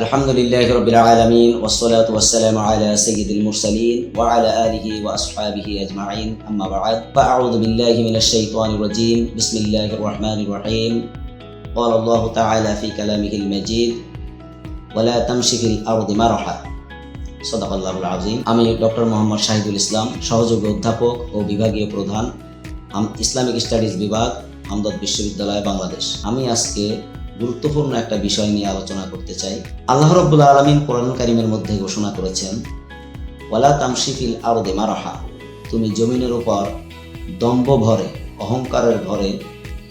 আলহামদুলিল্লাহি রাব্বিল আলামিন ওয়াসসালাতু ওয়াসসালামু আলা সাইয়্যিদিল মুরসালিন ওয়া আলা আলিহি ওয়া আসহাবিহি আজমাইন আম্মা বা'দ ফাআউযু বিল্লাহি মিনাশ শাইতানির রাজীম বিসমিল্লাহির রহমানির রহিম ক্বালা আল্লাহু তাআলা ফি কালামিহিল মাজিদ ওয়া লা তামশি ফিল আরদি মারহা সাদাকাল্লাহুল আযীম। আমি ডক্টর মোহাম্মদ শাহিদুল ইসলাম, সহযোগী অধ্যাপক ও বিভাগীয় প্রধান, ইসলামিক স্টাডিজ বিভাগ, আমদাদ বিশ্ববিদ্যালয়, বাংলাদেশ। আমি আজকে গুরুত্বপূর্ণ একটা বিষয় নিয়ে আলোচনা করতে চাই। আল্লাহ রাব্বুল আলামিন কোরআন কারীমের মধ্যে ঘোষণা করেছেন, ওয়ালা তামশি ফিল আরদি মারহা, তুমি জমিনের উপর দম্ভ ভরে, অহংকারের ভরে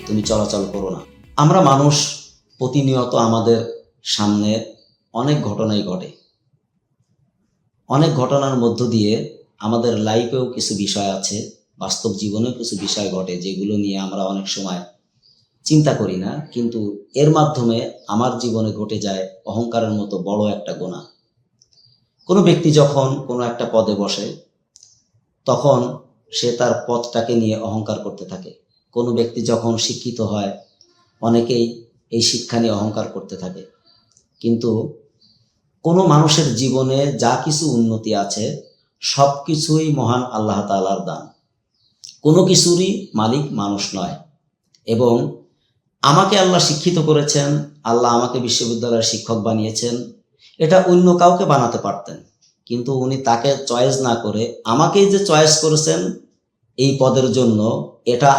তুমি চলাচল করো না। আমরা মানুষ প্রতিনিয়ত আমাদের সামনে অনেক ঘটনাই ঘটে। অনেক ঘটনার মধ্য দিয়ে আমাদের লাইফেও কিছু বিষয় আছে, বাস্তব জীবনেও কিছু বিষয় ঘটে যেগুলো নিয়ে আমরা অনেক সময় চিন্তা করি না, কিন্তু এর মাধ্যমে আমার জীবনে ঘটে যায় অহংকারের মতো বড় একটা গুনাহ। কোনো ব্যক্তি যখন কোনো একটা পদে বসে তখন সে তার পদটাকে নিয়ে অহংকার করতে থাকে। কোনো ব্যক্তি যখন শিক্ষিত হয় অনেকেই এই শিক্ষা নিয়ে অহংকার করতে থাকে। কিন্তু কোনো মানুষের জীবনে যা কিছু উন্নতি আছে সব কিছুই মহান আল্লাহ তাআলার দান, কোনো কিছুরই মালিক মানুষ নয়। এবং আমাকে আল্লাহ শিক্ষিত করেছেন, আল্লাহ আমাকে বিশ্ববিদ্যালয়ের শিক্ষক বানিয়েছেন, এটা অন্য কাউকে বানাতে পারতেন, কিন্তু উনি তাকে চয়েস না করে আমাকেই যে চয়েস করেছেন এই পদের জন্য, এটা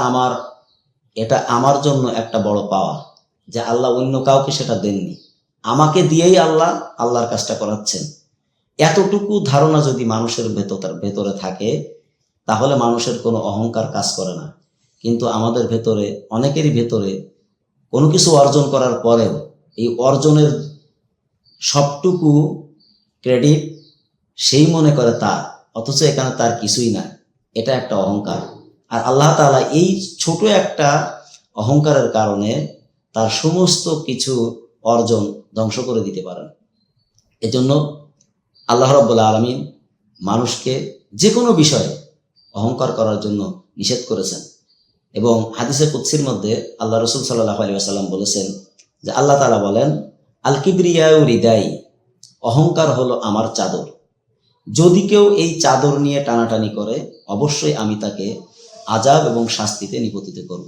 আমার জন্য একটা বড় পাওয়া, যে আল্লাহ অন্য কাউকে সেটা দেননি, আমাকে দিয়েই আল্লাহর কাজটা করাচ্ছেন। এতটুকু ধারণা যদি মানুষের ভেতরে থাকে তাহলে মানুষের কোনো অহংকার কাজ করে না। কিন্তু আমাদের ভেতরে, অনেকেরই ভেতরে কোনো কিছু অর্জন করার পরেও এই অর্জনের সবটুকু ক্রেডিট সেই মনে করে তার, অথচ এখানে তার কিছুই না। এটা একটা অহংকার। আর আল্লাহ তাআলা এই ছোট একটা অহংকারের কারণে তার সমস্ত কিছু অর্জন ধ্বংস করে দিতে পারেন। এজন্য আল্লাহ রাব্বুল আলামিন মানুষকে যে কোনো বিষয়ে অহংকার করার জন্য নিষেধ করেছেন। এবং হাদিসে কুদসির মধ্যে আল্লাহ রাসূল সাল্লাল্লাহু আলাইহি ওয়াসাল্লাম বলেছেন যে আল্লাহ তাআলা বলেন, আল কিবরিয়াউ রিদাই, অহংকার হলো আমার চাদর। যদি কেউ এই চাদর নিয়ে টানাটানি করে অবশ্যই আমি তাকে আযাব এবং শাস্তিতে নিপতিত করব।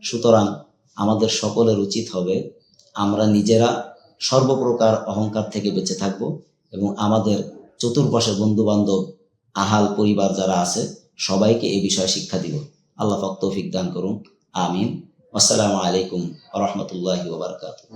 সুতরাং আমাদের সকলের উচিত হবে আমরা নিজেরা সর্বপ্রকার অহংকার থেকে বেঁচে থাকব এবং আমাদের চতুর্পাশে বন্ধু বান্ধব, আহাল পরিবার যারা আছে সবাইকে এই বিষয়ে শিক্ষা দিব। আল্লাহ পাক তৌফিক দান করুন, আমিন। আসসালামু আলাইকুম ওয়া রাহমাতুল্লাহি ওয়া বারাকাতুহু।